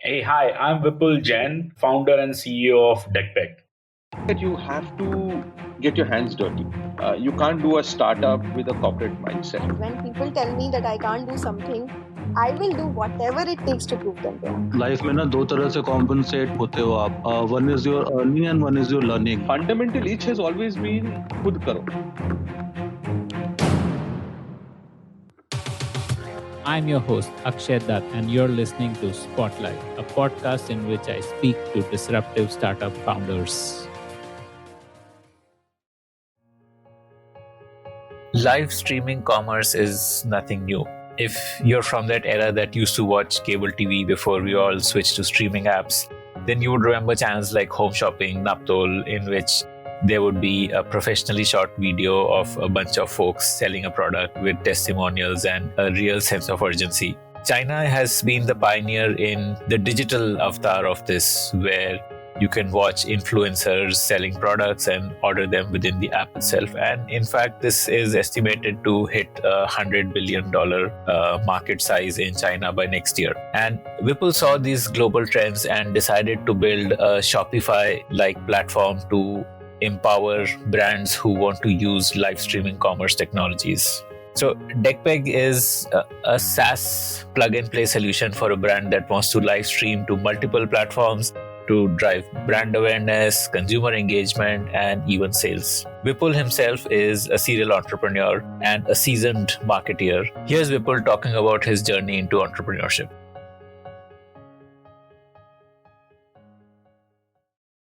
Hey, hi, I'm Vipul Jain, founder and CEO of Degpeg. That you have to get your hands dirty. You can't do a startup with a corporate mindset. And when people tell me that I can't do something, I will do whatever it takes to prove them wrong. Life में ना दो तरह से compensate होते हो आप one is your earning and one is your learning Fundamental itch has always been खुद करो. I'm your host, Akshay Datt, and you're listening to Spotlight, a podcast in which I speak to disruptive startup founders. Live streaming commerce is nothing new. If you're from that era that used to watch cable TV before we all switched to streaming apps, then you would remember channels like Home Shopping, Naptol, in which there would be a professionally shot video of a bunch of folks selling a product with testimonials and a real sense of urgency. China has been the pioneer in the digital avatar of this, where you can watch influencers selling products and order them within the app itself. And in fact, this is estimated to hit $100 billion market size in China by next year. And Vipul saw these global trends and decided to build a Shopify-like platform to empower brands who want to use live streaming commerce technologies. So Degpeg is a SaaS plug-and-play solution for a brand that wants to live stream to multiple platforms to drive brand awareness, consumer engagement, and even sales. Vipul himself is a serial entrepreneur and a seasoned marketeer. Here's Vipul talking about his journey into entrepreneurship.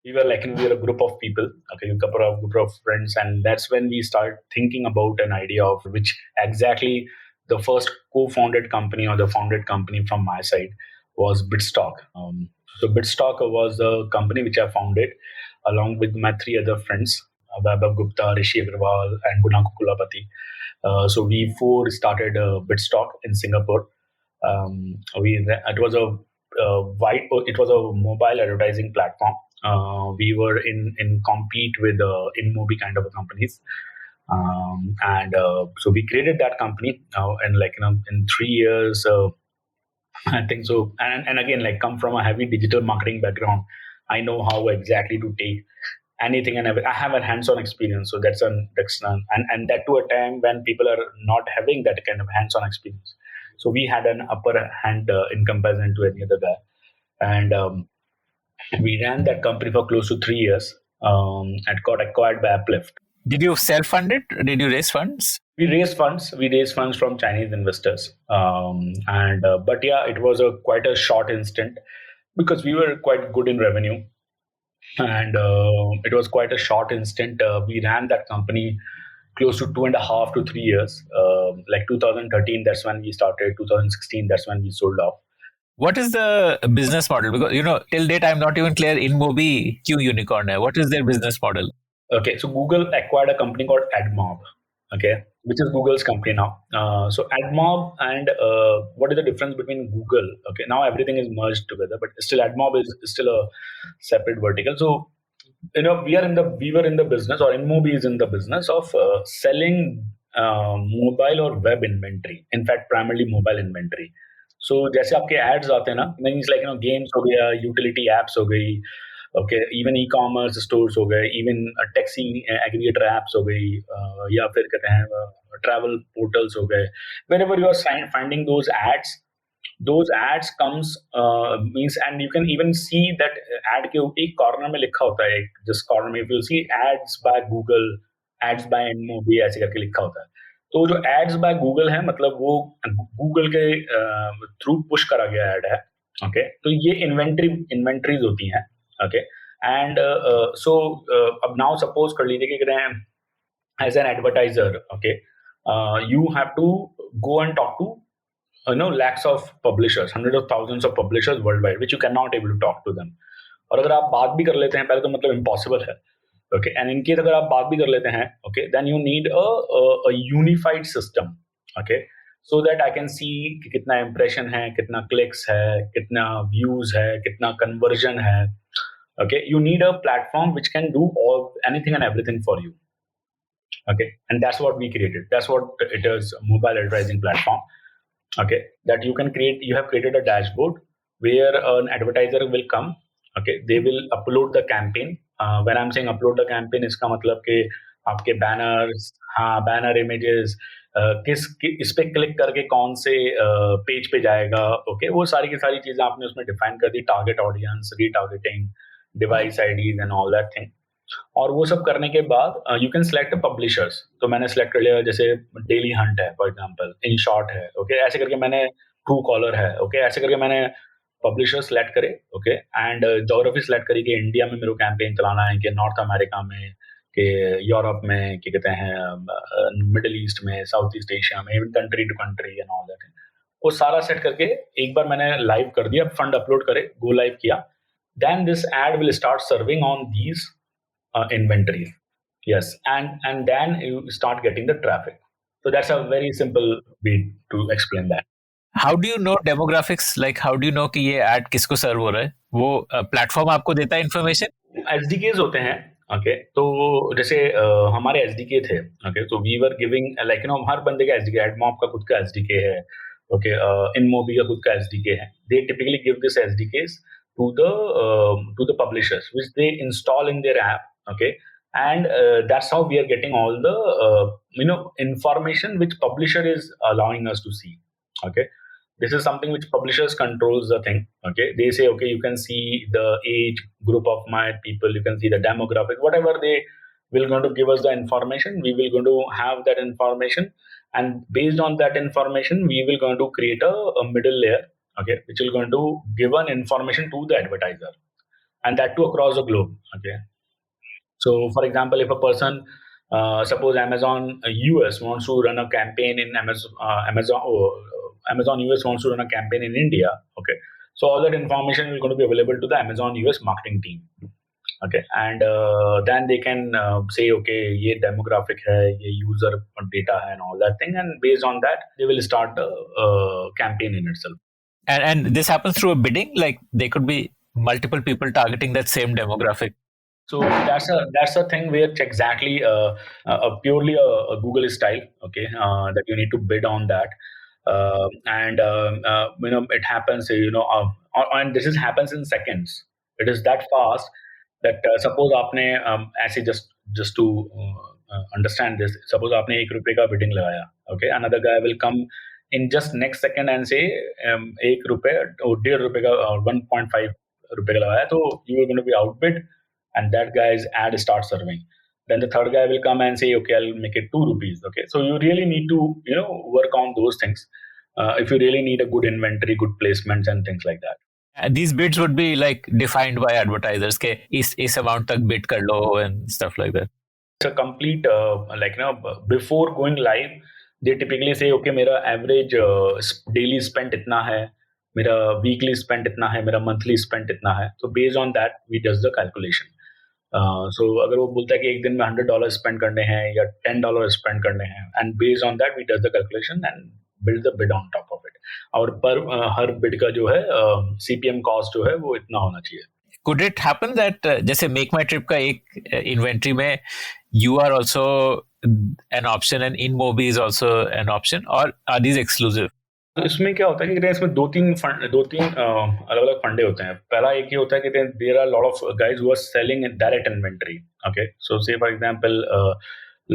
We were a group of people, a group of friends, and that's when we started thinking about an idea of which exactly the first co-founded company or the founded company from my side was Bitstock. So Bitstock was the company which I founded along with my three other friends, Vaibhav Gupta, Rishi Agrawal, and Guna Kukulapati. So we four started Bitstock in Singapore. It was a mobile advertising platform. We were in compete with InMobi kind of companies, and so we created that company. And in 3 years, I think so. And again, come from a heavy digital marketing background, I know how exactly to take anything and everything. I have a hands-on experience, so and that to a time when people are not having that kind of hands-on experience. So we had an upper hand in comparison to any other guy, and we ran that company for close to 3 years and got acquired by Uplift. Did you self-fund it? Did you raise funds? We raised funds. We raised funds from Chinese investors, but yeah, it was quite a short instant because we were quite good in revenue, and it was quite a short instant. We ran that company close to 2.5 to 3 years. 2013, that's when we started. 2016, that's when we sold off. What is the business model? Because, till date, I'm not even clear InMobi Q Unicorn. What is their business model? Okay, so Google acquired a company called AdMob, okay, which is Google's company now. So AdMob and what is the difference between Google? Okay, now everything is merged together, but still AdMob is still a separate vertical. So we were in the business, or InMobi is in the business of selling mobile or web inventory. In fact, primarily mobile inventory. So जैसे आपके ads आते हैं ना, means games हो गया, utility apps हो गई, okay, even e-commerce stores हो गए, even taxi aggregator apps हो गई, या फिर कहते हैं travel portals हो गए. Whenever you are finding those ads comes means, and you can even see that ad के एक corner में लिखा होता है, just corner में if you see ads by Google, ads by InMobi ऐसे करके लिखा होता है. तो जो एड्स बाय गूगल है, मतलब वो गूगल के थ्रू पुश करा गया एड है. ओके, तो ये इन्वेंटरीज होती हैं. ओके, एंड सो अब नाउ सपोज कर लीजिए कि as an advertiser, okay, you have to go and talk to lakhs of publishers, hundreds of thousands of publishers worldwide, which you cannot able to talk to them. और अगर आप बात भी कर लेते हैं, पहले तो मतलब इम्पॉसिबल है. Okay, and in case अगर आप बात भी कर लेते हैं, okay, then you need a unified system, okay, so that I can see कि कितना impression है, कितना clicks है, कितना views है, कितना conversion है. Okay, you need a platform which can do anything and everything for you. Okay, and that's what we created. That's what it is, a mobile advertising platform. Okay, that you have created a dashboard where an advertiser will come. Okay, they will upload the campaign. When I'm saying upload the campaign, इसका मतलब कि आपके banners, हाँ banner images, इस पे click करके कौन से पेज पे जाएगा. ओके, वो सारी की सारी चीजें आपने उसमें डिफाइन कर दी. Target audience, retargeting, device IDs and all that thing. और वो सब करने के बाद यू कैन सेलेक्ट पब्लिशर्स. तो मैंने सेलेक्ट कर लिया जैसे डेली हंट है फॉर एग्जांपल, इन शॉर्ट है. ओके, ऐसे करके मैंने ट्रू कॉलर है. ओके, ऐसे करके मैंने पब्लिशर सेलेक्ट करे. ओके, एंड जोग्राफी सेलेक्ट करी कि इंडिया में मेरे को कैंपेन चलाना है, कि नॉर्थ अमेरिका में, कि यूरोप में, क्या कहते हैं मिडिल ईस्ट में, साउथ ईस्ट एशिया में, even country to country and all that. वो सारा सेट करके एक बार मैंने लाइव कर दिया, फंड अपलोड करे, गो लाइव किया. Then this ad will start serving on these inventory. Yes, and then you start getting the traffic. So that's a very simple way to explain that. How do you know demographics? Like how do you know कि ये ad किसको सर्व हो रहा है? वो platform आपको देता है इन्फॉर्मेशन? SDKs होते हैं. ओके, तो जैसे हमारे SDK थे. ओके, तो वी वर गिविंग लाइक हर बंदे का SDK, एडमॉब का खुद का SDK है. ओके, इनमोबी का खुद का SDK है. दे typically give this SDKs to the publishers, which they install in their app. Okay, and that's how we are getting all the information which publisher is allowing us to see. Okay, this is something which publishers controls the thing. Okay, they say, okay, you can see the age group of my people, you can see the demographic, whatever they will going to give us the information, we will going to have that information, and based on that information we will going to create a middle layer. Okay, which will going to give an information to the advertiser, and that too across the globe. Okay. So, for example, if a person, suppose Amazon US wants to run a campaign in Amazon US wants to run a campaign in India. Okay, so all that information is going to be available to the Amazon US marketing team. Okay, and then they can say, okay, ये demographic है, ये user data है, and all that thing, and based on that, they will start the campaign in itself. And this happens through a bidding. Like they could be multiple people targeting that same demographic. So that's a thing where it's exactly purely a Google style. Okay, that you need to bid on that, and it happens. And this happens in seconds. It is that fast that suppose आपने ऐसे just to understand this. Suppose आपने ₹1 का bidding लगाया. Okay, another guy will come in just next second and say ₹1 और ₹1.5 का 1.5 रुपए का लगाया, तो you are going to be outbid. And that guy's ad starts serving. Then the third guy will come and say, okay, I'll make it ₹2. Okay, so you really need to work on those things if you really need a good inventory, good placements, and things like that. And these bids would be like defined by advertisers. के इस amount तक bid कर लो and stuff like that. It's a complete before going live, they typically say, okay, मेरा average daily spend इतना है, मेरा weekly spend इतना है, मेरा monthly spend इतना है. So based on that, we does the calculation. So अगर वो बोलता है कि एक दिन में $100 स्पेंड करने हैं या $10 स्पेंड करने हैं, and based on that we does the calculation and build the bid on top of it. और पर हर बिड का जो है CPM कॉस्ट जो है वो इतना होना चाहिए. Could it happen that जैसे मेक माई ट्रिप का एक इन्वेंट्री में you are also an option and InMobi is also an option, or are these exclusive? इसमें क्या होता है कि इसमें दो तीन अलग अलग फंडे होते हैं. पहला एक ही होता है कि there are lot of guys who are selling in direct inventory. Okay, so say for example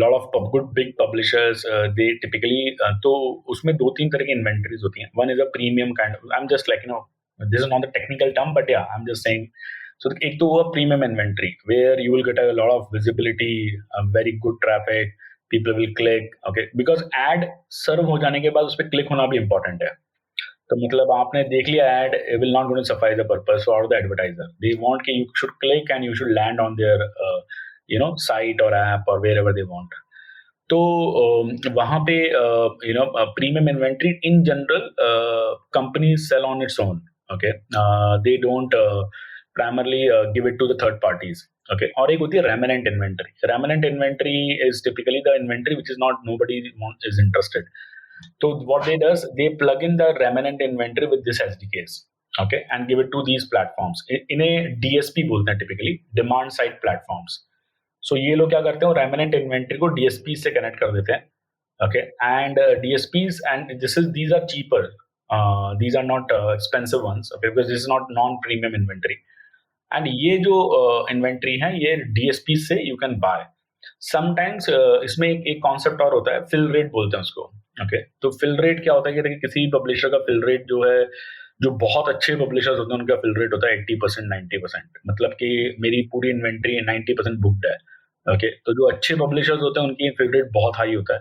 lot of good big publishers they typically, तो उसमें 2-3 तरह की इन्वेंटरीज होती हैं. One is a premium kind, I am just like this is not the technical term but yeah I am just saying. So एक तो वो premium inventory where you will get a lot of visibility, very good traffic, people will click. Okay, because ad serve हो जाने के बाद उस पर click होना भी important है. तो मतलब आपने देख लिया ad, it will not going to suffice the purpose for the advertiser. They want कि you should click and you should land on their site or app or wherever they want. तो वहाँ पे premium inventory in general companies sell on its own. Okay, they don't primarily give it to the third parties. Okay, और एक होती है remnant inventory. Remnant inventory is typically the inventory which is not nobody is interested. So what they does, they plug in the remnant inventory with this SDKs. Okay, and give it to these platforms. इन्हें DSP बोलते हैं typically, demand side platforms. So ये लोग क्या करते हैं, remnant inventory को DSP से connect कर देते हैं. Okay, and DSPs and these are cheaper. These are not expensive ones, okay, because this is not non-premium inventory. And ये जो इन्वेंट्री है ये डीएसपी से यू कैन बाय समटाइम्स. इसमें एक कॉन्सेप्ट और होता है, फिल रेट बोलते हैं उसको. ओके, तो फिल रेट क्या होता है कि देखिए किसी पब्लिशर का फिल रेट जो है, जो बहुत अच्छे पब्लिशर्स होते हैं उनका फिल रेट होता है 80%, 90%. मतलब कि मेरी पूरी इन्वेंट्री 90% बुक्ड है. ओके, तो जो अच्छे पब्लिशर्स होते हैं उनकी फिल रेट बहुत हाई होता है,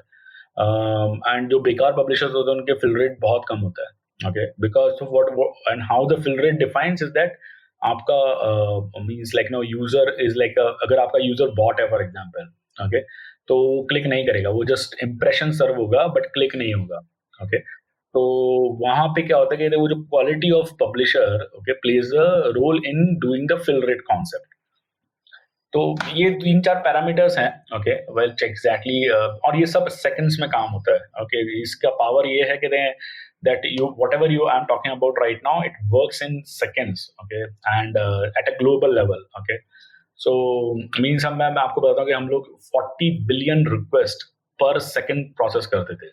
एंड जो बेकार पब्लिशर्स होते हैं उनके फिल रेट बहुत कम होता है. Okay, because of what and how the fill rate defines is that आपका means like no user is like, अगर आपका यूजर बॉट है फॉर एग्जांपल, ओके, तो क्लिक नहीं करेगा, वो जस्ट इंप्रेशन सर्व होगा बट क्लिक नहीं होगा. ओके, तो वहां पे क्या होता है कि वो जो quality of publisher, okay, plays a role in doing the fill rate concept. तो ये 3-4 पैरामीटर्स हैं. ओके, वेल एग्जैक्टली, और ये सब सेकंड्स में काम होता है. ओके, इसका पावर ये है कि that you whatever you I'm talking about right now, it works in seconds. Okay, and at a global level. Okay, so means मैं आपको बताता हूँ कि हम लोग 40 billion request per second process करते थे.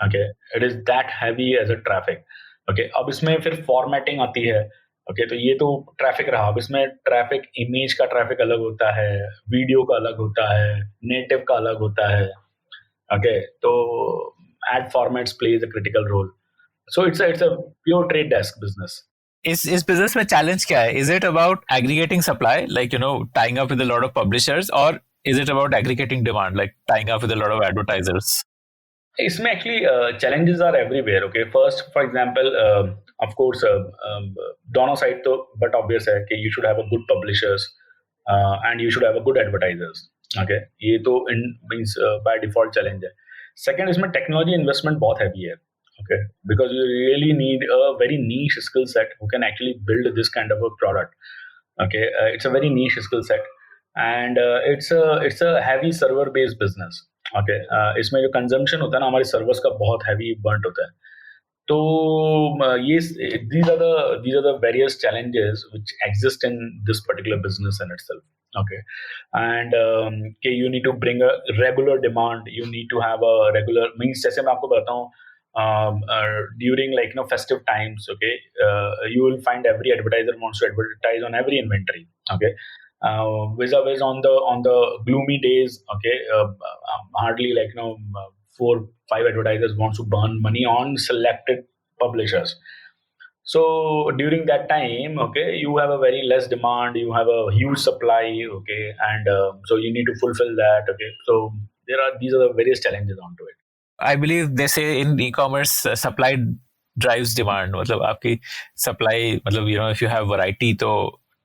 Okay, it is that heavy as a traffic. Okay, अब इसमें फिर फॉर्मेटिंग आती है. ओके, तो ये तो ट्रैफिक रहा. अब इसमें ट्रैफिक, इमेज का ट्रैफिक अलग होता है, वीडियो का अलग होता है, नेटिव का अलग होता है. ओके, तो ad formats plays a critical role. So it's a pure trade desk business. इस business में challenge क्या है? Is it about aggregating supply, like tying up with a lot of publishers, or is it about aggregating demand, like tying up with a lot of advertisers? इसमें actually challenges are everywhere. Okay, first for example, of course, दोनों side तो but obvious है कि you should have a good publishers and you should have a good advertisers. Okay, ये तो means by default challenge है. Second, इसमें technology investment बहुत heavy है. Okay, because you really need a very niche skill set who can actually build this kind of a product. Okay, it's a very niche skill set, and it's a heavy server based business. Okay, इसमें जो consumption होता है ना हमारे servers का बहुत heavy burnt होता है. तो ये these are the various challenges which exist in this particular business in itself. Okay, and you need to bring a regular demand. You need to have a regular means. जैसे मैं आपको बताता हूँ, during like festive times, okay, you will find every advertiser wants to advertise on every inventory. Okay, vis-a-vis on the gloomy days, okay, hardly 4-5 advertisers wants to burn money on selected publishers. So during that time, okay, you have a very less demand, you have a huge supply. Okay, and so you need to fulfill that. Okay, so these are the various challenges onto it. I believe they say in e-commerce, supply drives demand. मतलब आपकी supply, मतलब if you have variety तो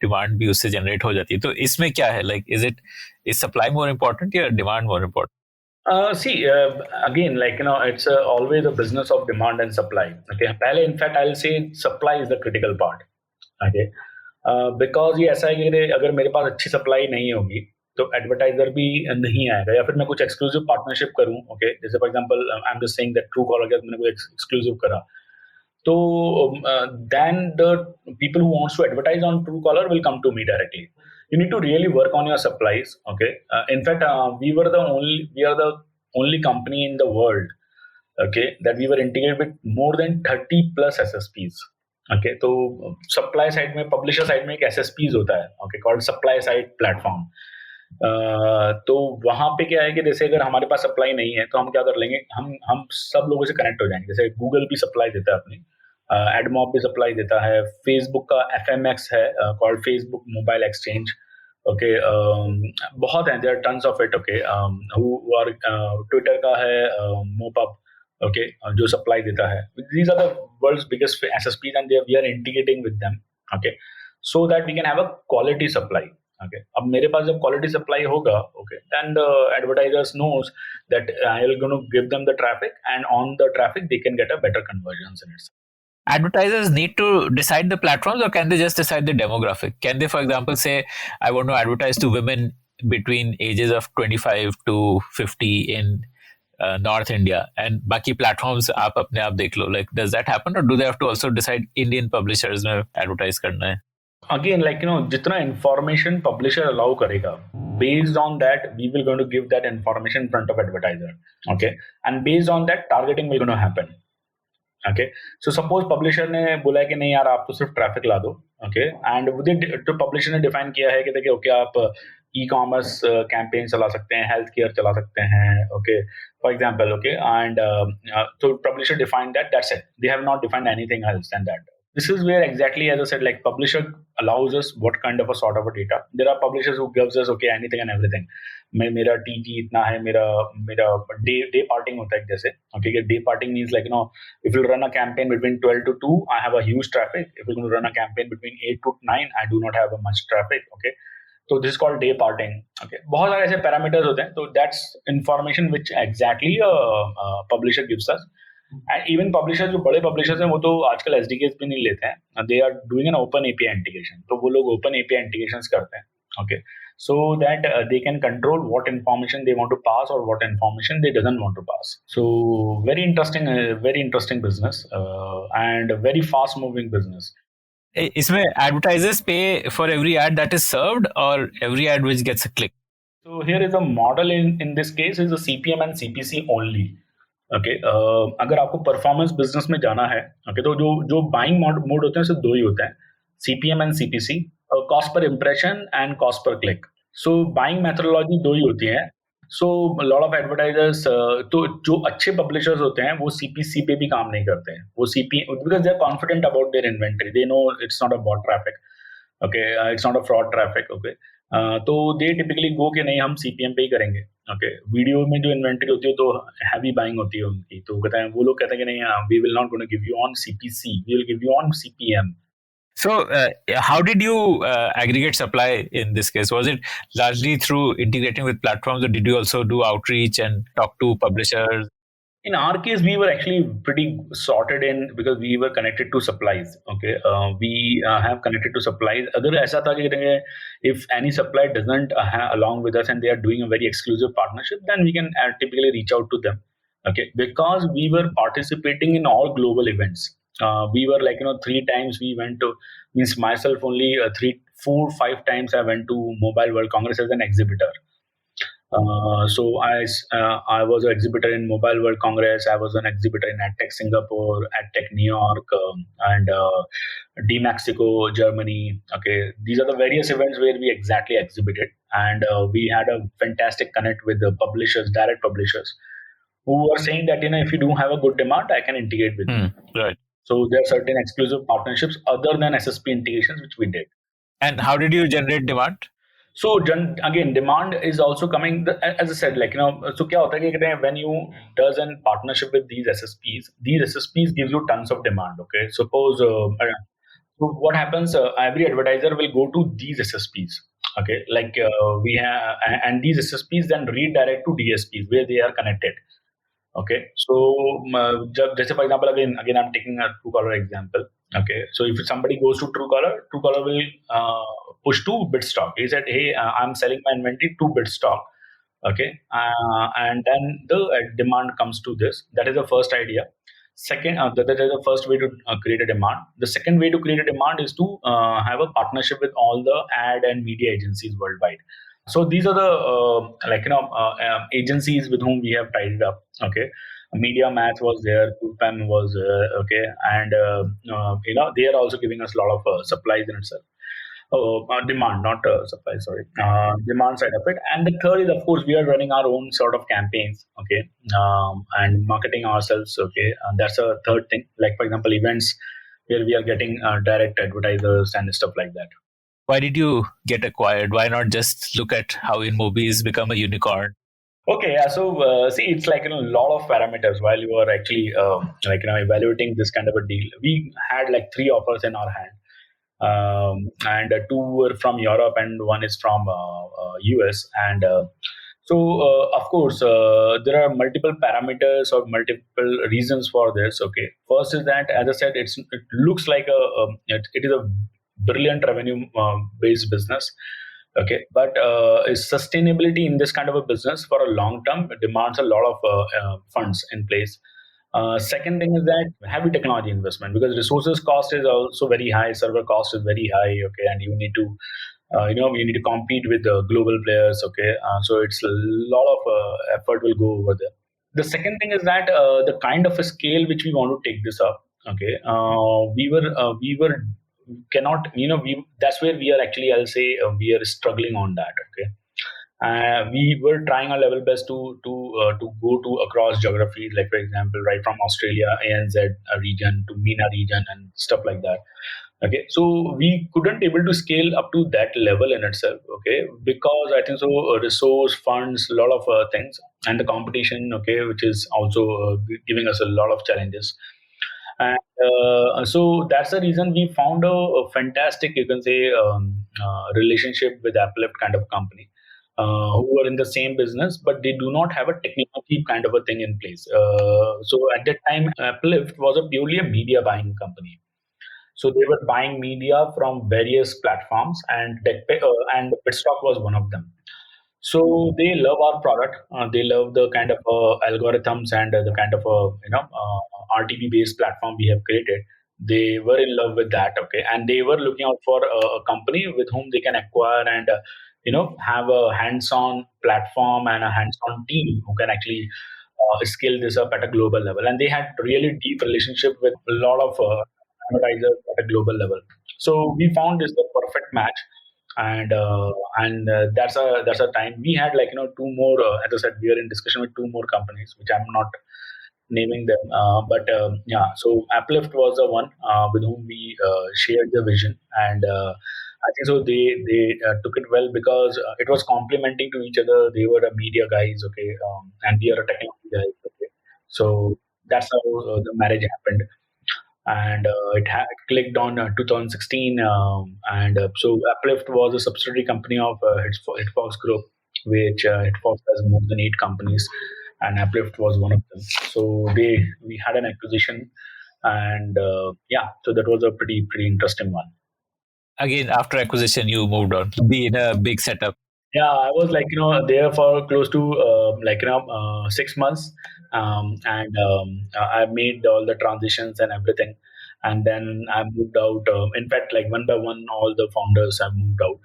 demand भी उससे generate हो जाती है. तो इसमें क्या है, like is supply more important या demand more important? See, again, it's always a business of demand and supply. Okay, पहले in fact I'll say supply is the critical part. Okay, because ये ऐसा है कि अगर मेरे पास अच्छी supply नहीं होगी तो एडवर्टाइजर भी नहीं आएगा, या फिर मैं कुछ एक्सक्लूसिव पार्टनरशिप करूं. ओके, जैसे for example I am just saying that Truecaller के मैंने कोई एक्सक्लूसिव करा, तो then the people who wants to advertise on Truecaller will come to me directly. You need to really work on your supplies. Okay, in fact, we are the only company in the world, okay, that we were integrated with more than 30 plus SSPs. Okay, तो supply side में, publisher side में एक SSPs होता है, okay, called supply side platform. तो वहां पे क्या है कि जैसे अगर हमारे पास सप्लाई नहीं है तो हम क्या कर लेंगे, हम सब लोगों से कनेक्ट हो जाएंगे. जैसे गूगल भी सप्लाई देता है अपनी, एडमॉब भी सप्लाई देता है, फेसबुक का FMX है called Facebook mobile exchange. Okay, बहुत हैं, there are tons of it. Okay, Twitter का है मोपअप, ओके, जो सप्लाई देता है. These are the world's biggest SSPs and we are integrating with them. Okay, so that we can have a quality supply. Okay, अब मेरे पास जब quality supply होगा, okay, then the advertisers knows that I will going to give them the traffic, and on the traffic they can get a better conversions in it. Advertisers need to decide the platforms, or can they just decide the demographic? Can they, for example, say, I want to advertise to women between ages of 25 to 50 in North India, and बाकी platforms आप अपने आप देख लो. Like, does that happen, or do they have to also decide Indian publishers में advertise करना है? Again, जितना information publisher allow करेगा, based on that we will going to give that information in front of advertiser. Okay, and based on that targeting will going to happen. Okay, so suppose publisher ने बोला है कि नहीं यार आप तो सिर्फ ट्रैफिक ला दो, okay, and तो publisher ने define किया है कि देखिए okay आप e-commerce campaign चला सकते हैं, health care चला सकते हैं, okay, for example, okay, and so publisher defined that, that's it. They have not defined anything else than that. This is where exactly, as I said, like publisher allows us what kind of a sort of a data. There are publishers who gives us okay anything and everything. मेरा TG इतना है, मेरा मेरा day parting होता है जैसे, okay, day parting means like if you run a campaign between 12 to 2, I have a huge traffic. If you're going to run a campaign between 8 to 9, I do not have a much traffic. Okay, so this is called day parting. Okay, बहुत सारे ऐसे parameters होते हैं, तो that's information which exactly publisher gives us. And even publishers, जो बड़े publishers हैं वो तो आजकल SDKs भी नहीं लेते हैं. They are doing an open API integration. तो वो लोग open API integrations करते हैं. Okay, so that they can control what information they want to pass or what information they doesn't want to pass. So very interesting business and very fast moving business. इसमें advertisers pay for every ad that is served or every ad which gets a click? So here is a model in this case is a CPM and CPC only. Okay, अगर आपको performance business में जाना है, okay, तो जो buying mode होते हैं सिर्फ दो ही होते हैं, CPM and CPC, cost per impression and cost per click. So buying methodology दो ही होती है. सो लॉट ऑफ एडवर्टाइजर्स, तो जो अच्छे पब्लिशर्स होते हैं वो CPC पे भी काम नहीं करते हैं. वो because they are confident about their inventory, they know it's not a bot traffic, okay, it's not a fraud traffic. Okay, तो दे टिपिकली गो कि नहीं हम CPM पे ही करेंगे. ओके, वीडियो में जो इन्वेंटरी होती है तो हैवी बाइंग होती है उनकी, तो कहते हैं वो लोग कहते हैं कि नहीं we will not gonna give you on CPC, we will give you on CPM. So, how did you aggregate supply in this case? Was it largely through integrating with platforms, or did you also do outreach and talk to publishers? In our case, we were actually pretty sorted in because we were connected to supplies. Okay, we have connected to supplies. Agar aisa tha ki if any supplier doesn't along with us and they are doing a very exclusive partnership, then we can typically reach out to them. Okay, because we were participating in all global events. We were like 3 times we went to, means myself only 3, 4, 5 times I went to Mobile World Congress as an exhibitor. So I was an exhibitor in Mobile World Congress. I was an exhibitor in AdTech Singapore, AdTech New York, and DMexico, Germany. Okay, these are the various events where we exactly exhibited, and we had a fantastic connect with the publishers, direct publishers, who were saying that if you do have a good demand, I can integrate with you. Right. So there are certain exclusive partnerships other than SSP integrations which we did. And how did you generate demand? So again, demand is also coming, as I said, like so क्या होता है कि when you does a partnership with these SSPs gives you tons of demand. Okay, suppose so what happens? Every advertiser will go to these SSPs. Okay, like we have, and these SSPs then redirect to DSPs where they are connected. Okay, so just for example, again I'm taking a Truecaller example. Okay, so if somebody goes to Truecaller will push to Bitstock. He said, hey, I'm selling my inventory to Bitstock. Okay, and then the demand comes to this. That is the first idea. Second, that is the first way to create a demand. The second way to create a demand is to have a partnership with all the ad and media agencies worldwide. So these are the agencies with whom we have tied it up. Okay, Media Match was there, Coolpam was okay, and they are also giving us a lot of supplies in itself. Demand, not supply. Sorry, demand side of it. And the third is, of course, we are running our own sort of campaigns. Okay, and marketing ourselves. Okay, that's a third thing. Like for example, events where we are getting direct advertisers and stuff like that. Why did you get acquired? Why not just look at how InMobi's become a unicorn? Okay, yeah. So see, it's like a lot of parameters while you are actually evaluating this kind of a deal. We had like 3 offers in our hand, and 2 were from Europe and 1 is from US. And so of course there are multiple parameters or multiple reasons for this. Okay, first is that, as I said, it looks like it is a brilliant revenue based business. Okay, but sustainability in this kind of a business for a long term demands a lot of funds in place. Second thing is that heavy technology investment, because resources cost is also very high, server cost is very high. Okay, and you need to you need to compete with the global players. Okay, so it's a lot of effort will go over there. The second thing is that the kind of a scale which we want to take this up. Okay, we were cannot, we that's where we are actually, I'll say, we are struggling on that. Okay, we were trying our level best to go to across geographies, like for example, right from Australia, ANZ region to MENA region and stuff like that. Okay, so we couldn't able to scale up to that level in itself. Okay, because I think so resource funds, a lot of things, and the competition. Okay, which is also giving us a lot of challenges. And so that's the reason we found a fantastic, you can say, relationship with Uplift kind of company, who are in the same business, but they do not have a technology kind of a thing in place. So at that time, Uplift was a purely a media buying company. So they were buying media from various platforms, and and Bitstock was one of them. So they love our product. They love the kind of algorithms and the kind of RTB based platform we have created. They were in love with that. Okay, and they were looking out for a company with whom they can acquire and have a hands-on platform and a hands-on team who can actually scale this up at a global level. And they had really deep relationship with a lot of advertisers at a global level. So we found this the perfect match, and that's a time we had, like two more. As I said, we are in discussion with two more companies, which I'm not naming them. But yeah, so Uplift was the one with whom we shared the vision, and I think so they took it well because it was complementing to each other. They were a media guys, okay, and we are a technology guys, okay. So that's how the marriage happened, and it clicked on 2016, and so Uplift was a subsidiary company of Hitfox Group, which Hitfox has more than 8 companies, and Uplift was one of them. So we had an acquisition, and yeah, so that was a pretty interesting one. Again, after acquisition, you moved on to be in a big setup. Yeah, I was like there for close to 6 months, and I made all the transitions and everything, and then I moved out. In fact, like one by one, all the founders have moved out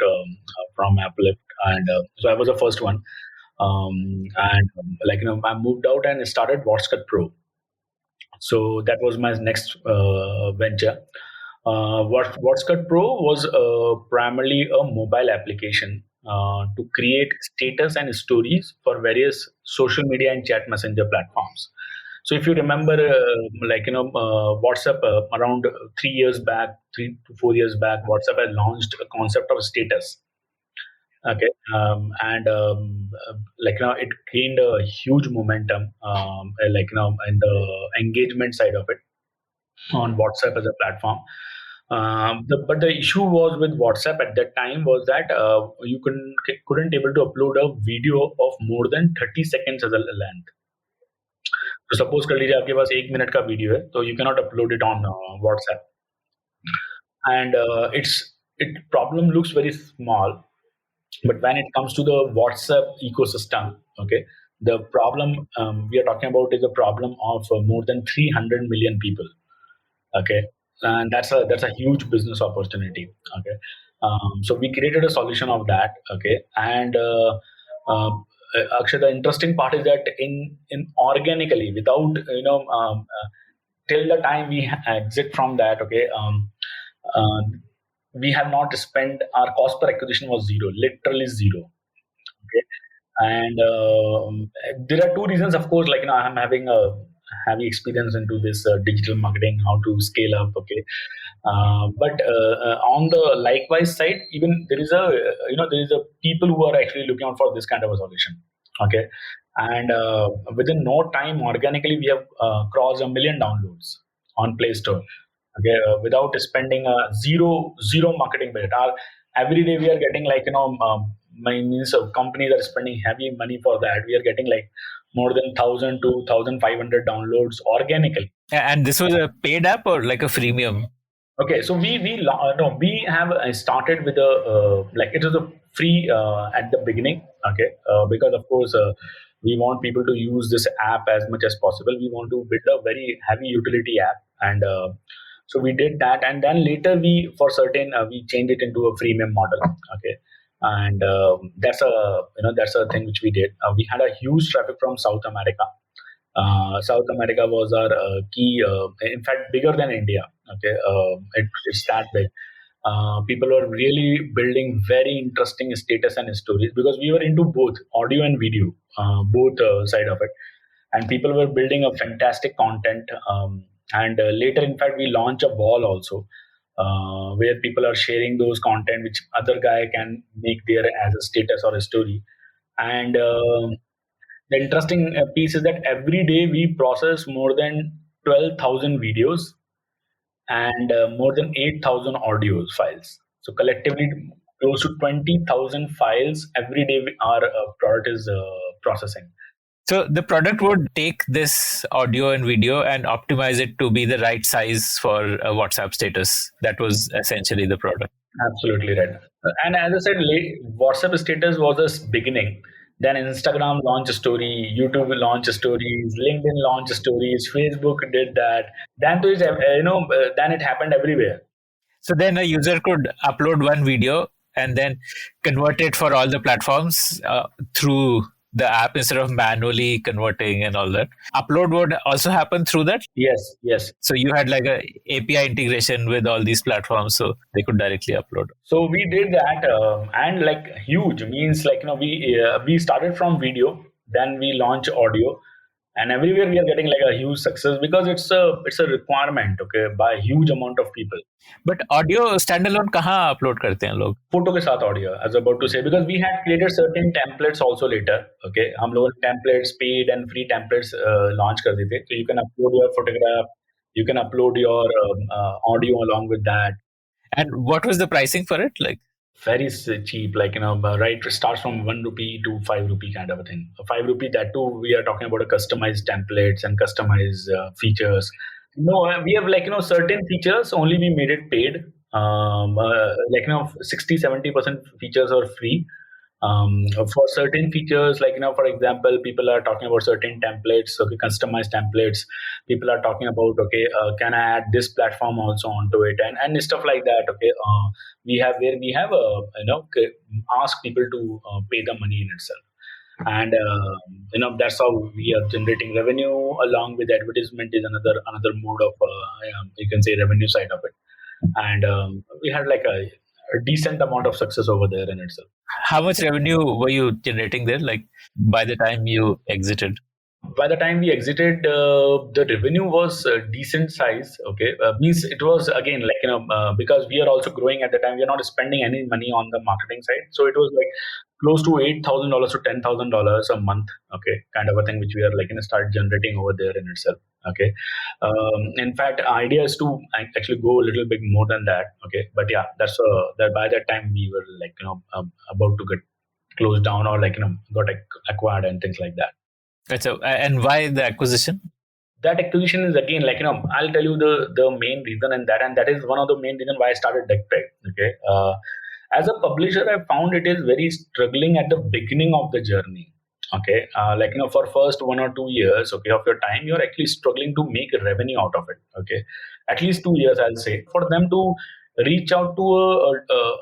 from Uplift, and so I was the first one. And I moved out and started WhatsApp Pro. So that was my next venture. WhatsApp Pro was primarily a mobile application to create status and stories for various social media and chat messenger platforms. So if you remember, WhatsApp around 3 years back, 3 to 4 years back, WhatsApp had launched a concept of status. Okay, it gained a huge momentum, in the engagement side of it on WhatsApp as a platform. But the issue was with WhatsApp at that time was that you couldn't able to upload a video of more than 30 seconds as a length. तो suppose कर लीजिए आपके पास 1 minute का video है तो you cannot upload it on WhatsApp and it problem looks very small, but when it comes to the WhatsApp ecosystem, okay, the problem we are talking about is a problem of more than 300 million people. Okay, and that's a huge business opportunity. Okay, so we created a solution of that. Okay, and actually the interesting part is that in organically, without till the time we exit from that, okay, uh, we have not spent, our cost per acquisition was zero, literally zero. Okay, and there are two reasons, of course, I'm having a heavy experience into this digital marketing, how to scale up. Okay, but on the likewise side, even there is a people who are actually looking out for this kind of a solution. Okay, and within no time, organically we have crossed 1 million downloads on Play Store. Okay, without spending zero marketing budget. Every day we are getting means of companies are spending heavy money for that. We are getting like more than 1,000 to 1,500 downloads organically. And this was a paid app or like a freemium? Okay, so we have started with it was a free at the beginning. Okay, because of course we want people to use this app as much as possible. We want to build a very heavy utility app, and so we did that, and then later we changed it into a freemium model. Okay, and that's a thing which we did. We had a huge traffic from South America, South America was our key, in fact, bigger than India. Okay, it's that big. People were really building very interesting status and stories because we were into both audio and video, both side of it, and people were building a fantastic content. And later, in fact, we launched a wall also, where people are sharing those content which other guy can make there as a status or a story. And the interesting piece is that every day we process more than 12,000 videos and more than 8,000 audio files. So collectively, close to 20,000 files every day our product is processing. So the product would take this audio and video and optimize it to be the right size for a WhatsApp status. That was essentially the product. Absolutely right. And as I said, WhatsApp status was a beginning. Then Instagram launched a story, YouTube launched stories, LinkedIn launched stories, Facebook did that. Then then it happened everywhere. So then a user could upload one video and then convert it for all the platforms through the app instead of manually converting and all that. Upload would also happen through that. Yes. So you had like a API integration with all these platforms, so they could directly upload. So we did that, and like huge means like we started from video, then we launched audio, and everywhere we are getting like a huge success because it's a requirement, okay, by a huge amount of people. But audio standalone कहाँ upload करते हैं लोग? Photo के साथ audio, as about to say, because we had created certain templates also later. Okay, हम लोगों ने templates, paid and free templates launch कर दिए थे. So you can upload your photograph, you can upload your audio along with that. And what was the pricing for it like? Very cheap, like right, it starts from 1 rupee to 5 rupee kind of a thing. 5 rupee, that too we are talking about a customized templates and customized features. No, we have like certain features only we made it paid. 60-70% features are free. For certain features, like for example, people are talking about certain templates, okay, customized templates. People are talking about, okay, can I add this platform also onto it, and stuff like that. Okay, we have ask people to pay the money in itself, and that's how we are generating revenue. Along with advertisement is another mode of you can say revenue side of it, and we had like a decent amount of success over there in itself. How much revenue were you generating there, like by the time you exited? By the time we exited, the revenue was decent size. Okay, means it was again like because we are also growing at the time. We are not spending any money on the marketing side, so it was like close to $8,000 to $10,000 a month. Okay, kind of a thing which we are like start generating over there in itself. Okay, in fact, idea is to actually go a little bit more than that. Okay, but yeah, that's that by that time we were like about to get closed down or like got acquired and things like that. And why the acquisition? That acquisition is again like I'll tell you the main reason, and that is one of the main reason why I started Degpeg. Okay, as a publisher, I found it is very struggling at the beginning of the journey. Okay, for first 1 or 2 years, okay, of your time, you're actually struggling to make revenue out of it. Okay, at least 2 years, I'll say, for them to reach out to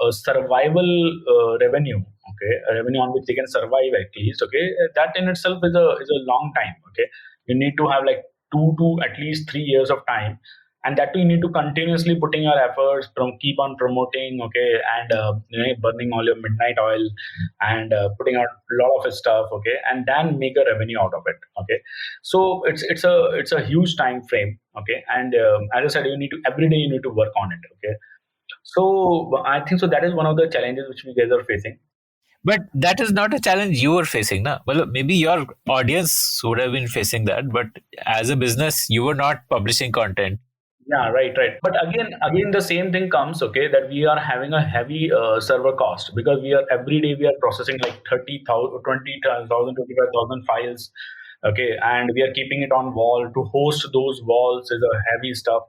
a survival revenue. Okay, a revenue on which they can survive at least. Okay, that in itself is a long time. Okay, you need to have like 2 to at least 3 years of time, and that too you need to continuously putting your efforts, keep on promoting. Okay, and burning all your midnight oil and putting out a lot of stuff. Okay, and then make a revenue out of it. Okay, so it's a huge time frame. Okay, and as I said, every day you need to work on it. Okay, so I think so that is one of the challenges which we guys are facing. But that is not a challenge you were facing, na? Well, maybe your audience would have been facing that, but as a business, you were not publishing content. Yeah, right. But again, the same thing comes, okay, that we are having a heavy server cost because every day we are processing like 30,000, 20,000, 25,000 files, okay, and we are keeping it on wall. To host those walls is a heavy stuff,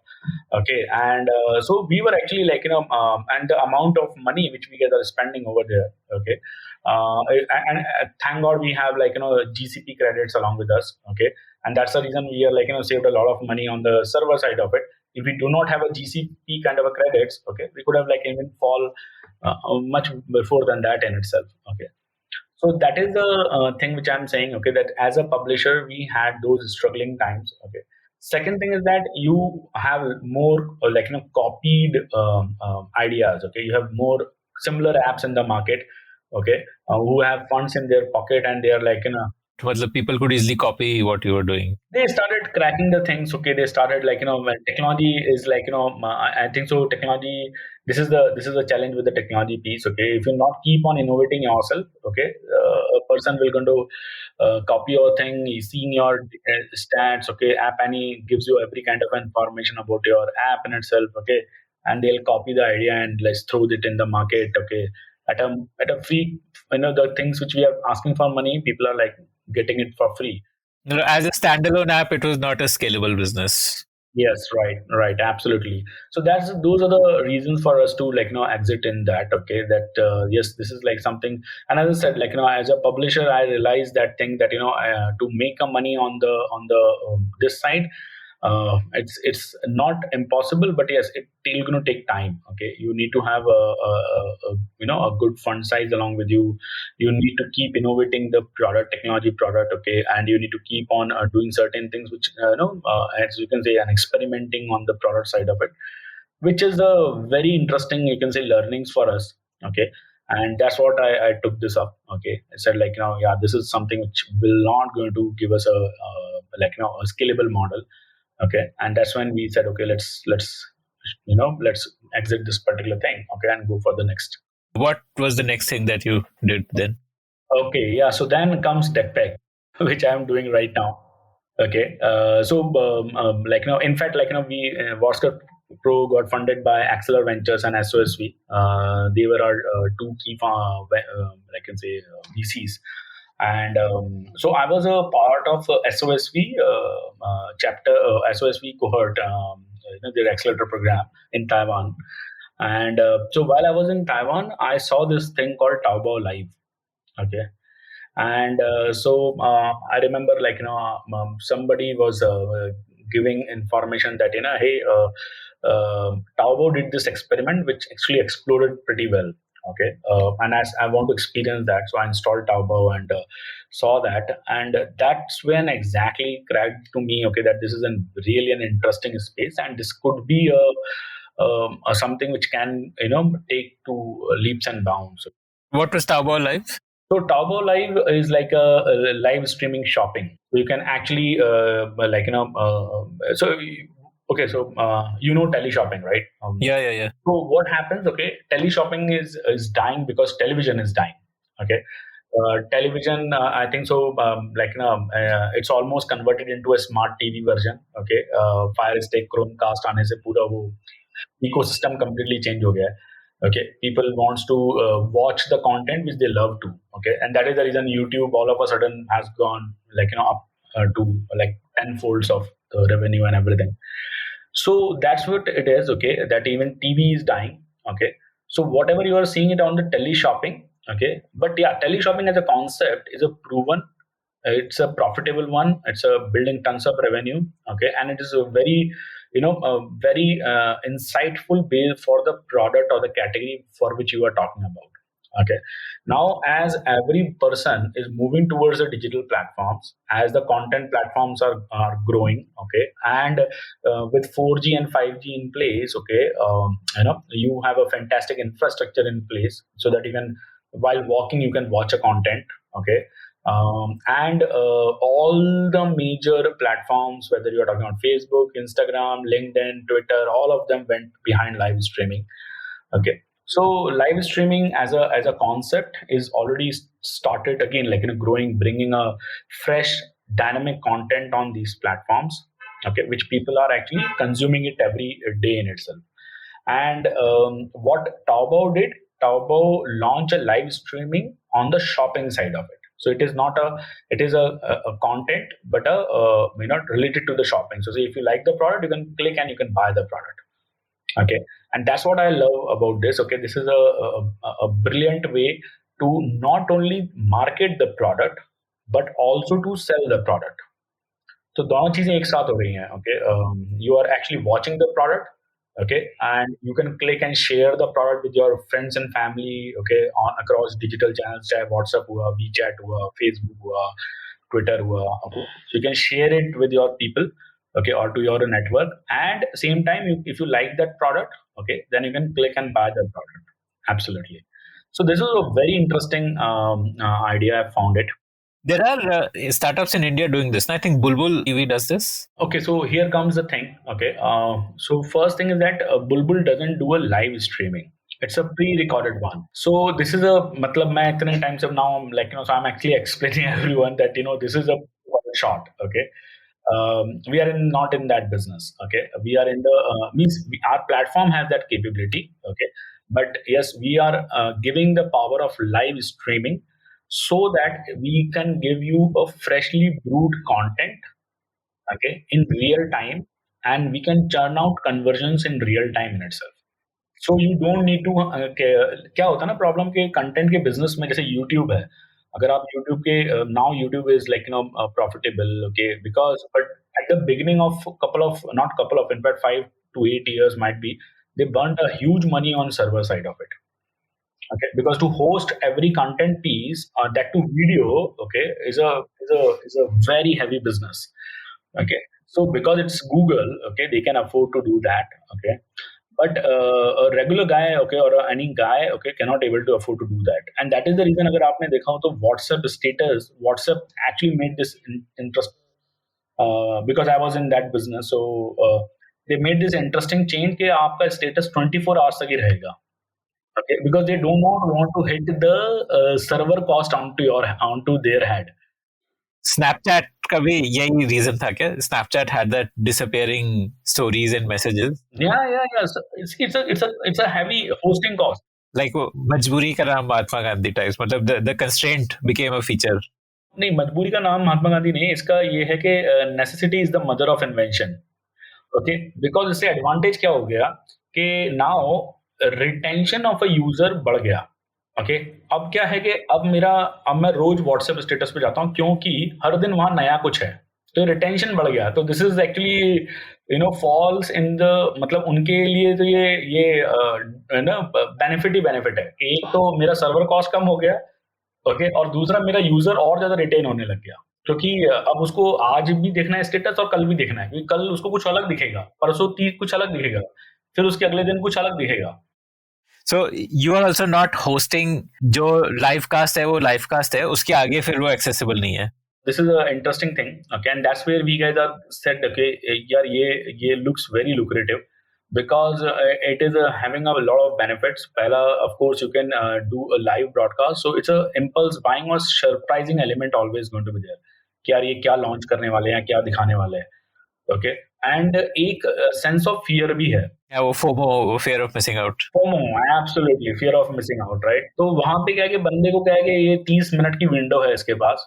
okay, and so we were actually like and the amount of money which we guys are spending over there, okay, and thank God we have like GCP credits along with us, okay, and that's the reason we are like saved a lot of money on the server side of it. If we do not have a GCP kind of a credits, okay, we could have like even fall much before than that in itself. Okay, So that is the thing which I'm saying. Okay, that as a publisher, we had those struggling times. Okay. Second thing is that you have more copied ideas. Okay, you have more similar apps in the market. Okay, who have funds in their pocket and they are Matlab people could easily copy what you were doing. they started cracking the things. Okay, they started when technology is I think so technology, this is the challenge with the technology piece. Okay, if you not keep on innovating yourself, okay, a person will going to copy your thing. He's seeing your stats. Okay, App Annie gives you every kind of information about your app in itself. Okay, and they'll copy the idea and let's throw it in the market. Okay, at a free, the things which we are asking for money, people are like getting it for free. No, as a standalone app, it was not a scalable business. Yes, right, absolutely. So those are the reasons for us to exit in that. Okay, that yes, this is like something. And as I said, as a publisher, I realized that thing that to make a money on the this side, it's not impossible, but yes, it's going to take time. Okay, you need to have a good fund size along with you. You need to keep innovating the product, technology product. Okay, and you need to keep on doing certain things which as you can say, and experimenting on the product side of it, which is a very interesting, you can say, learnings for us. Okay, and that's what I took this up. Okay, I said yeah, this is something which will not going to give us a scalable model. Okay, and that's when we said, okay, let's exit this particular thing. Okay, and go for the next. What was the next thing that you did then? Okay, yeah, so then comes Degpeg, which I'm doing right now. Okay, so in fact, we Vosker Pro got funded by Acceler Ventures and SOSV. They were our two key I can say VCs. And so I was a part of SOSV chapter, SOSV cohort, their accelerator program in Taiwan. And so while I was in Taiwan, I saw this thing called Taobao Live. Okay, and I remember somebody was giving information that hey, Taobao did this experiment which actually exploded pretty well. Okay, and as I want to experience that, so I installed Taobao and saw that, and that's when exactly cracked to me. Okay, that this is really an interesting space, and this could be a something which can take to leaps and bounds. What was Taobao Live? So Taobao Live is like a live streaming shopping. So you can actually okay, so tele shopping, right? Yeah. So what happens? Okay, tele shopping is dying because television is dying. Okay, television, I think so. It's almost converted into a smart TV version. Okay, Fire Stick, Chromecast आने से पूरा वो ecosystem completely change हो गया है. Okay, people wants to watch the content which they love to. Okay, and that is the reason YouTube all of a sudden has gone up to like tenfolds of the revenue and everything. So that's what it is. Okay, that even TV is dying. Okay, so whatever you are seeing it on the tele shopping. Okay, but yeah, tele shopping as a concept is a proven. It's a profitable one. It's a building tons of revenue. Okay, and it is a very very insightful base for the product or the category for which you are talking about. Okay, now as every person is moving towards the digital platforms, as the content platforms are growing. Okay, and with 4G and 5G in place. Okay, you have a fantastic infrastructure in place so that you can, while walking, you can watch a content. Okay, and all the major platforms, whether you are talking about Facebook, Instagram, LinkedIn, Twitter, all of them went behind live streaming. Okay, so live streaming as a concept is already started again, growing, bringing a fresh, dynamic content on these platforms. Okay, which people are actually consuming it every day in itself. And what Taobao did, Taobao launched a live streaming on the shopping side of it. So it is not it is a content, but related to the shopping. So say if you like the product, you can click and you can buy the product. Okay, and that's what I love about this. Okay, this is a brilliant way to not only market the product, but also to sell the product. So दोनों चीजें एक साथ हो रही हैं. Okay, you are actually watching the product. Okay, and you can click and share the product with your friends and family, okay, on across digital channels, चाहे WhatsApp हुआ, WeChat हुआ, Facebook हुआ, Twitter हुआ, okay. So you can share it with your people, okay, or to your network. And same time, if you like that product, okay, then you can click and buy that product. Absolutely. So this is a very interesting idea. I found it. There are startups in India doing this. I think Bulbul TV does this. Okay, so here comes the thing. Okay, so first thing is that Bulbul doesn't do a live streaming. It's a pre-recorded one. So this is a, matlab, मैं इतने time से now I'm like, so I'm actually explaining everyone that this is a one shot. Okay, we are not in that business. Okay, we are in the our platform has that capability. Okay, but yes, we are giving the power of live streaming so that we can give you a freshly brewed content, okay, in real time, and we can churn out conversions in real time in itself. So you don't need to क्या होता है ना problem के content के business में, जैसे YouTube है, अगर आप यूट्यूब के now YouTube is like profitable, okay, because but at the beginning of couple of not couple of in fact 5 to 8 years might be, they burnt a huge money on server side of it. Okay, because to host every content piece, that to video, okay, is a very heavy business. Okay, so because it's Google, okay, they can afford to do that. Okay, but a regular guy, okay, or any guy, okay, cannot able to afford to do that. And that is the reason, अगर आपने देखा हो तो WhatsApp status, WhatsApp actually made this interest, because I was in that business. So they made this interesting change कि आपका status 24 hours तक ही रहेगा. Okay, because they do not want to hit the server cost onto their head. Snapchat का भी यही reason था क्या? Snapchat had that disappearing stories and messages. Yeah. So it's a heavy hosting cost. Like वो मजबूरी का नाम Mahatma Gandhi types, मतलब the constraint became a feature. नहीं, मजबूरी का नाम महात्मा गांधी नहीं, इसका ये है कि necessity is the mother of invention. Okay, because इससे एडवांटेज क्या हो गया कि now retention of a user बढ़ गया. ओके, अब क्या है कि अब मैं रोज व्हाट्सएप स्टेटस पे जाता हूं क्योंकि हर दिन वहां नया कुछ है, तो रिटेंशन बढ़ गया. तो this is actually falls in the, मतलब उनके लिए तो ये ना बेनिफिट ही बेनिफिट है. एक तो मेरा सर्वर कॉस्ट कम हो गया, ओके, और दूसरा मेरा यूजर और ज्यादा रिटेन होने लग गया, क्योंकि अब उसको आज भी देखना है स्टेटस और कल भी देखना है, क्योंकि कल उसको कुछ अलग दिखेगा, परसों कुछ अलग दिखेगा, फिर उसके अगले दिन कुछ अलग दिखेगा. So you are also not hosting, जो live cast है वो live cast है, उसके आगे फिर वो accessible नहीं है. This is an interesting thing, okay, and that's where we guys are said, okay, यार ये looks very lucrative because it is having a lot of benefits. पहला, of course, you can do a live broadcast, so it's a impulse buying or surprising element always going to be there. कि यार ये क्या launch करने वाले हैं, क्या दिखाने वाले हैं, okay, and एक sense of fear भी है. Yeah, वो FOMO, वो fear of missing out. FOMO, absolutely, fear of missing out, right? तो वहां पे क्या है कि बंदे को क्या है कि ये 30 मिनट की विंडो है इसके पास,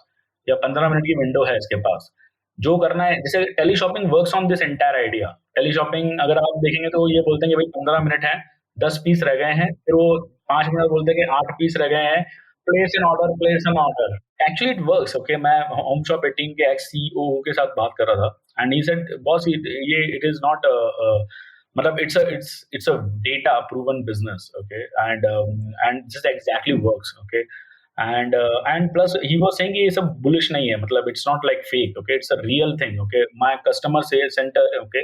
या 15 मिनट की विंडो है इसके पास, जो करना है. जैसे tele shopping works on this entire idea. Tele shopping अगर आप देखेंगे तो ये बोलते हैं कि भाई 15 मिनट है, 10 पीस रह गए हैं, फिर वो 5 मिनट बोलते हैं कि 8 पीस रह गए हैं, place N order. Actually it works. Okay, मैं होम शॉप 18 के एक्स सीईओ के साथ बात कर रहा था, एंड ही सेड, बॉस, ये इट इज नॉट, मतलब it's a data proven business, okay, and this exactly works, okay, and plus he was saying ये सब bullish नहीं है, मतलब it's not like fake, okay, it's a real thing, okay. My customer sales center, okay,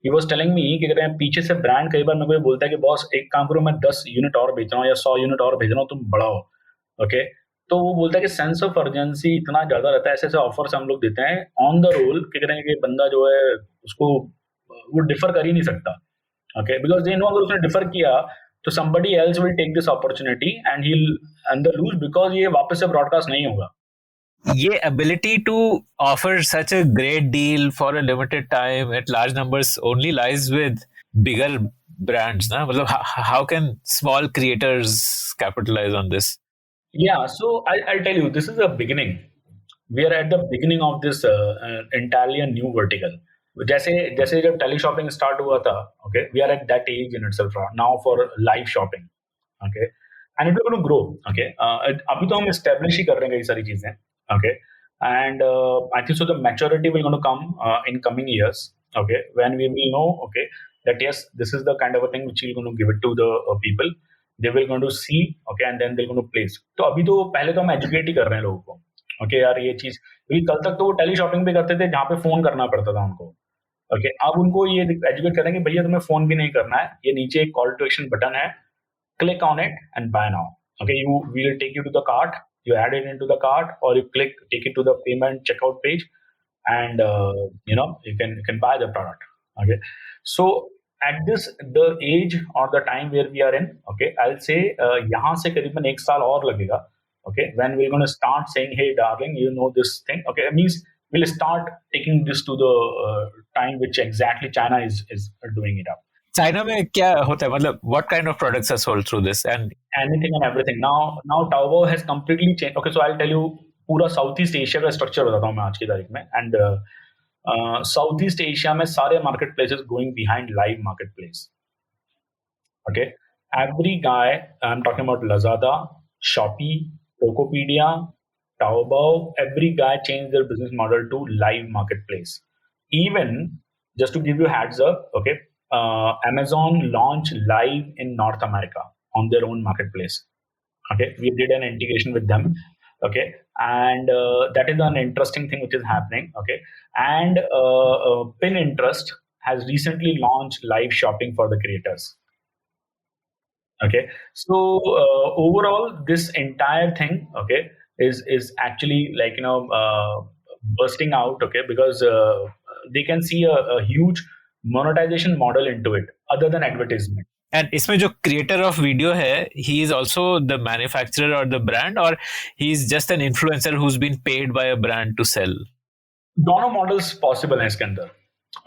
he was telling me कि अगर मैं पीछे से ब्रांड कई बार मेरे को बोलता है कि बॉस एक काम करो, मैं 10 यूनिट और भेज रहा हूँ या 100 यूनिट और भेज रहा हूँ, तुम बढ़ाओ, ओके. तो वो बोलता है कि सेंस ऑफ अर्जेंसी इतना ज्यादा रहता है, ऐसे ऐसे ऑफर्स हम लोग देते हैं ऑन द रोल कि करें कि बंदा जो है उसको वो डिफर कर ही नहीं सकता, okay, because they know अगर उसने डिफर किया तो somebody else will take this opportunity and he'll under lose because ये वापस से ब्रॉडकास्ट नहीं होगा. ये ability to offer such a great deal for a limited time at large numbers only lies with bigger brands, ना? मतलब how can small creators capitalize on this? Yeah, so I'll tell you, this is a beginning. We are at the beginning of this entirely new vertical. जैसे जब tele shopping start हुआ था, okay, we are at that edge in itself now for live shopping, okay, and it will gonna grow, okay. अभी तो हम establish ही कर रहे हैं कई सारी चीजें, okay, and I think so the maturity will gonna come in coming years, okay, when we will know, okay, that yes, this is the kind of a thing which you're going to give it to the people. They will going to see, okay, and then they're going to place. तो अभी तो पहले तो हम educate ही कर रहे हैं लोगों को, ओके यार ये चीज, क्योंकि कल तक तो वो टेली शॉपिंग भी करते थे जहाँ पे फोन करना पड़ता था उनको, ओके अब उनको ये एजुकेट करेंगे भैया तुम्हें फोन भी नहीं करना है, ये नीचे एक कॉल टू एक्शन बटन है, click on it and buy now. Okay, we will take you to the cart. You add it into the cart, or you take it to the payment checkout page, and you can buy the product. Okay, so at the age or the time where we are in, okay, I'll say यहाँ से करीबन 1 साल और लगेगा. Okay, when we're going to start saying, hey darling, you know this thing. Okay, it means we'll start taking this to the time which exactly China is doing it up. China में क्या होता है, मतलब what kind of products are sold through this and anything and everything. Now Taobao has completely changed. Okay, so I'll tell you पूरा south east Asia का structure बताता हूँ मैं आज की तारीख में. एंड साउथ ईस्ट एशिया में सारे market places going behind live market place. Okay, every guy, I am talking about Lazada, Shopee, Tokopedia, Taobao, every guy changed their business model to live marketplace. Even just to give you heads up, okay, Amazon launched live in North America on their own marketplace. Okay, we did an integration with them. Okay, and that is an interesting thing which is happening. Okay, and Pinterest has recently launched live shopping for the creators. Okay, so overall, this entire thing, okay, is actually like bursting out. Okay, because they can see a huge monetization model into it other than advertisement. And इसमें जो creator of video है, he is also the manufacturer or the brand, or he is just an influencer who's been paid by a brand to sell? दोनों models possible हैं इसके अंदर.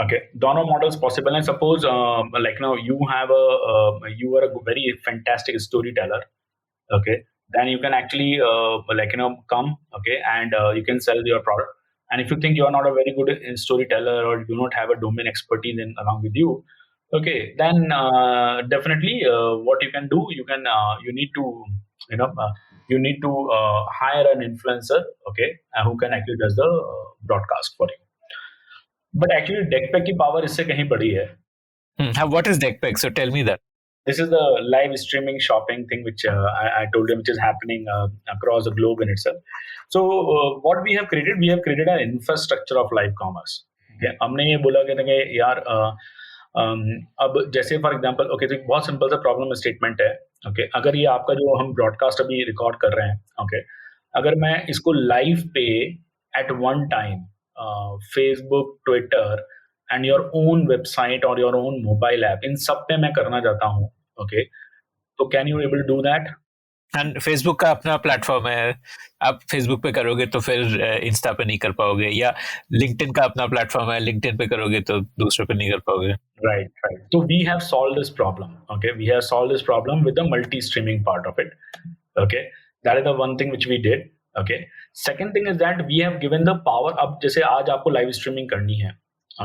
Okay, दोनों models possible हैं. Suppose you are a very fantastic storyteller. Okay, then you can actually come, okay, and you can sell your product. And if you think you are not a very good storyteller or you do not have a domain expertise along with you, okay, then definitely what you can do, you need to hire an influencer, okay, who can actually does the broadcast for you. But actually Degpeg की power इससे कहीं बड़ी है. What is Degpeg? So tell me that. This is the live streaming shopping thing which I told you, which is happening across the globe in itself. So what we have created an infrastructure of live commerce. Okay? हमने ये बोला कि यार अब जैसे for example, okay, तो बहुत simple सा प्रॉब्लम स्टेटमेंट है. ओके, अगर ये आपका जो हम ब्रॉडकास्ट अभी रिकॉर्ड कर रहे हैं, ओके, अगर मैं इसको लाइव पे at one time Facebook, Twitter and your own website or your own mobile app, इन सब पे मैं करना चाहता हूँ, okay, तो can you able to do that? And Facebook का अपना प्लेटफॉर्म है, आप Facebook पे करोगे तो फिर इंस्टा पे नहीं कर पाओगे, या LinkedIn का अपना प्लेटफॉर्म है, LinkedIn पे करोगे तो दूसरे पे नहीं कर पाओगे. Right. So we have solved this problem. Okay, we have solved this problem with the multi-streaming part of it. Okay, that is the one thing which we did. Okay, second thing is that we have given the power. अब जैसे आज आपको live streaming करनी है,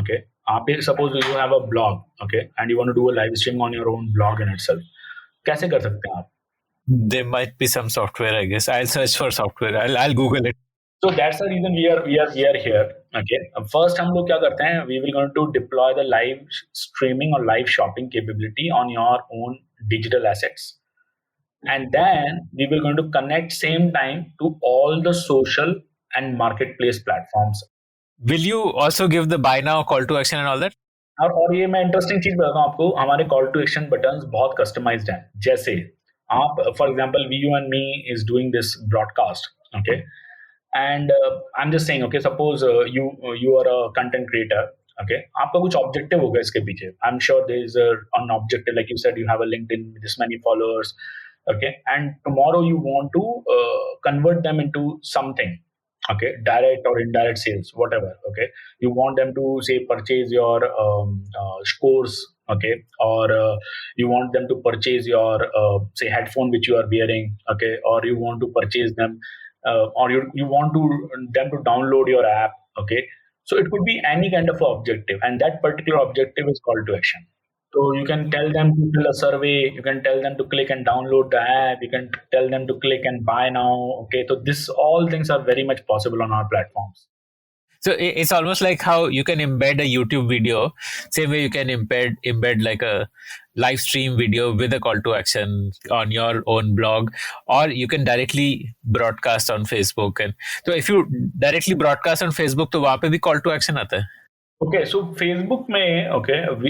okay, आप suppose you have a blog, okay, and you want to do a live stream on your own blog in itself, कैसे कर सकते हैं आप? There might be some software, I guess. I'll search for software. I'll Google it. So that's the reason we are here. Okay, first हम लोग क्या करते हैं? We will going to deploy the live streaming or live shopping capability on your own digital assets, and then we will going to connect same time to all the social and marketplace platforms. Will you also give the buy now call to action and all that? और ये मैं interesting चीज बताता हूँ आपको, हमारे call to action buttons बहुत customised हैं. जैसे आप for example we you and me is doing this broadcast, okay, and I am just saying, okay, suppose you are a content creator, okay, आपका कुछ ऑब्जेक्टिव होगा इसके पीछे. I am sure there is an objective, like you said you have a LinkedIn with this many followers, okay, and tomorrow you want to convert them into something, okay, direct or indirect sales, whatever, okay, you want them to say purchase your course, okay, or you want them to purchase your say headphone which you are wearing, okay, or you want to purchase them or you want them to download your app, okay, so it could be any kind of objective, and that particular objective is call to action. So you can tell them to fill a survey, you can tell them to click and download the app, you can tell them to click and buy now. Okay, so all things are very much possible on our platforms. So it's almost like how you can embed a YouTube video, same way you can embed like a live stream video with a call to action on your own blog, or you can directly broadcast on Facebook. And so if you directly broadcast on Facebook, तो वहाँ पे भी call to action आता है. Okay, so Facebook may,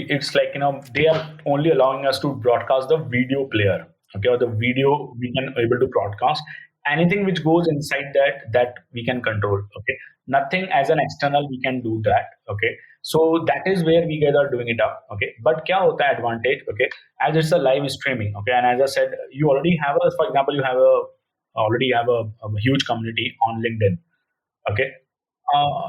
it's like, they are only allowing us to broadcast the video player, okay, or the video we can able to broadcast. Anything which goes inside that we can control, okay. Nothing as an external we can do that, okay. So that is where we guys are doing it up, okay. But क्या होता है advantage, okay, as it's a live streaming, okay, and as I said, you already have for example, you have a huge community on LinkedIn, okay.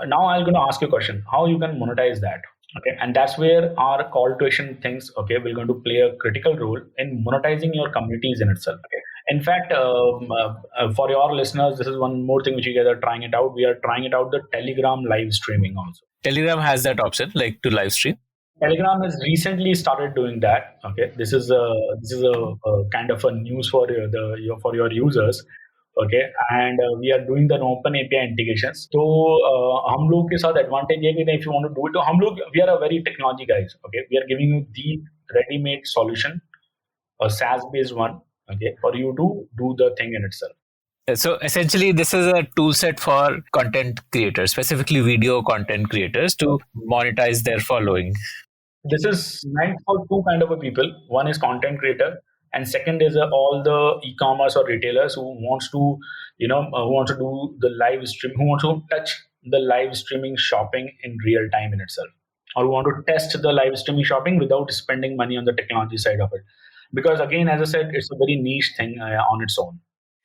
Now I'm going to ask you a question: how you can monetize that? Okay, and that's where our call to action things, okay, will going to play a critical role in monetizing your communities in itself. Okay, in fact, for your listeners, this is one more thing which you guys are trying it out. We are trying it out the Telegram live streaming also. Telegram has that option, like to live stream. Telegram has recently started doing that. Okay, this is a kind of a news for for your users. Okay, and we are doing the open API integrations. So हम लोग के साथ advantage है कि if you want to do it, तो हम लोग we are a very technology guys. Okay, we are giving you the ready-made solution, a SaaS-based one. Okay, for you to do the thing in itself. So essentially, this is a tool set for content creators, specifically video content creators, to monetize their following. This is meant for two kind of a people. One is content creator, and second is all the e-commerce or retailers who wants to, who want to do the live stream, who want to touch the live streaming shopping in real time in itself, or who want to test the live streaming shopping without spending money on the technology side of it. Because again, as I said, it's a very niche thing on its own.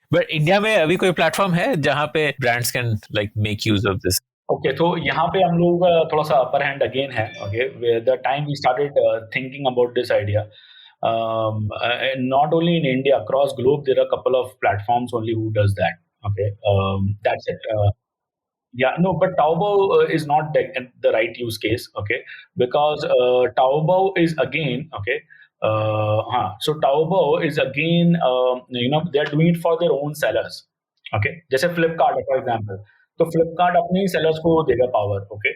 But India में अभी कोई platform है जहाँ पे brands can like make use of this? Okay, तो यहाँ पे हम लोग थोड़ा सा upper hand again है. Okay, where the time we started thinking about this idea. Not only in India, across globe, there are a couple of platforms only who does that. Okay, that's it. But Taobao is not the right use case. Okay, because Taobao is again so Taobao is again they are doing it for their own sellers. Okay, जैसे Flipkart for example, तो Flipkart अपने ही sellers को देगा power. Okay.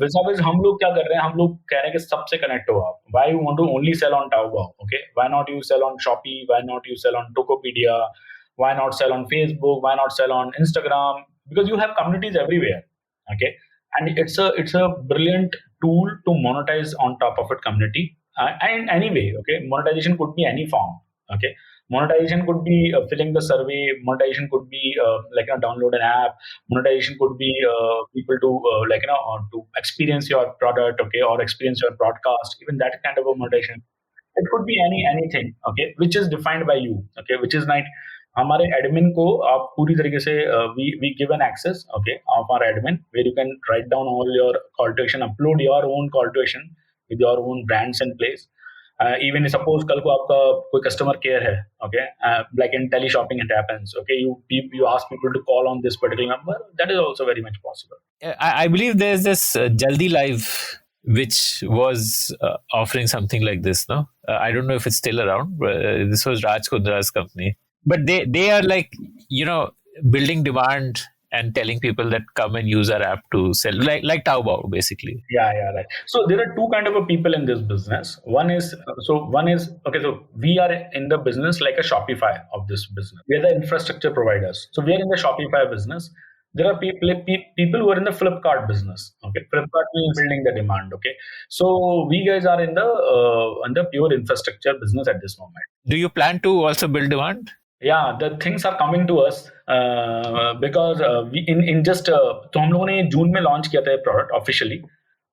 Vis-a-vis हम लोग क्या कर रहे हैं, हम लोग कह रहे हैं कि सबसे कनेक्ट हो आप. Why you want to only sell on Taobao? Okay, why not you sell on Shopee? Why not you sell on Tokopedia? Why not sell on Facebook? Why not sell on Instagram? Because you have communities everywhere. Okay, and it's a brilliant tool to monetize on top of it community. And anyway, okay, monetization could be any form. Okay, monetization could be filling the survey. Monetization could be download an app. Monetization could be people to to experience your product, okay, or experience your broadcast. Even that kind of a monetization. It could be anything, okay, which is defined by you, okay, which is like हमारे admin को आप पूरी तरीके से we give an access, okay, of our admin where you can write down all your call to action, upload your own call to action with your own brands in place. Even suppose कल को आपका कोई customer care है, okay, like in tele shopping it happens, okay, you ask people to call on this particular number, that is also very much possible. I believe there's this Jaldi Live which was offering something like this, no? I don't know if it's still around, but this was Raj Kundra's company. But they are like, building demand and telling people that come and use our app to sell, like Taobao, basically. Yeah, right. So there are two kind of people in this business. One is okay. So we are in the business like a Shopify of this business. We are the infrastructure providers. So we are in the Shopify business. There are people who are in the Flipkart business. Okay, Flipkart is building the demand. Okay, so we guys are in the pure infrastructure business at this moment. Do you plan to also build demand? Yeah, the things are coming to us because we in just तो हम लोगों ने जून में launch किया था ये product officially.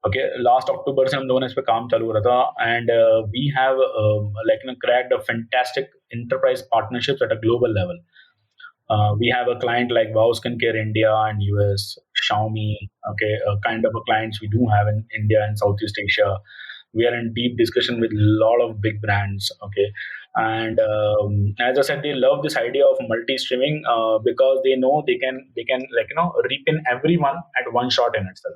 Okay, last October से हम लोगों ने इस पे काम चालू करा था, and we have cracked a fantastic enterprise partnerships at a global level. We have a client like Wow Skincare India and US, Xiaomi, okay, kind of a clients we do have in India and Southeast Asia. We are in deep discussion with a lot of big brands, okay. And as I said, they love this idea of multi-streaming because they know they can reap in everyone at one shot in itself.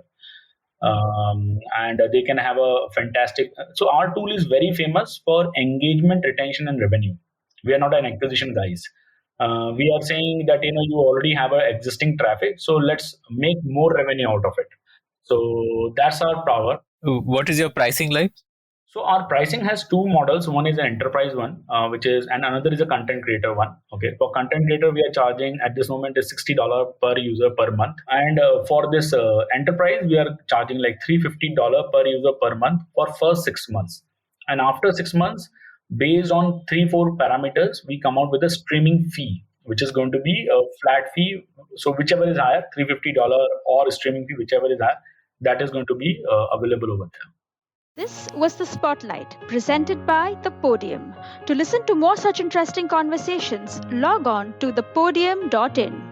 And they can have a fantastic. So our tool is very famous for engagement, retention, and revenue. We are not an acquisition guys. We are saying that you already have an existing traffic, so let's make more revenue out of it. So that's our power. What is your pricing like? So our pricing has two models. One is an enterprise one, which is, and another is a content creator one. Okay, for content creator, we are charging at this moment is $60 per user per month, and for this enterprise, we are charging like $350 per user per month for first 6 months. And after 6 months, based on 3-4 parameters, we come out with a streaming fee, which is going to be a flat fee. So whichever is higher, $350 or streaming fee, whichever is higher, that is going to be available over there. This was the Spotlight, presented by The Podium. To listen to more such interesting conversations, log on to thepodium.in.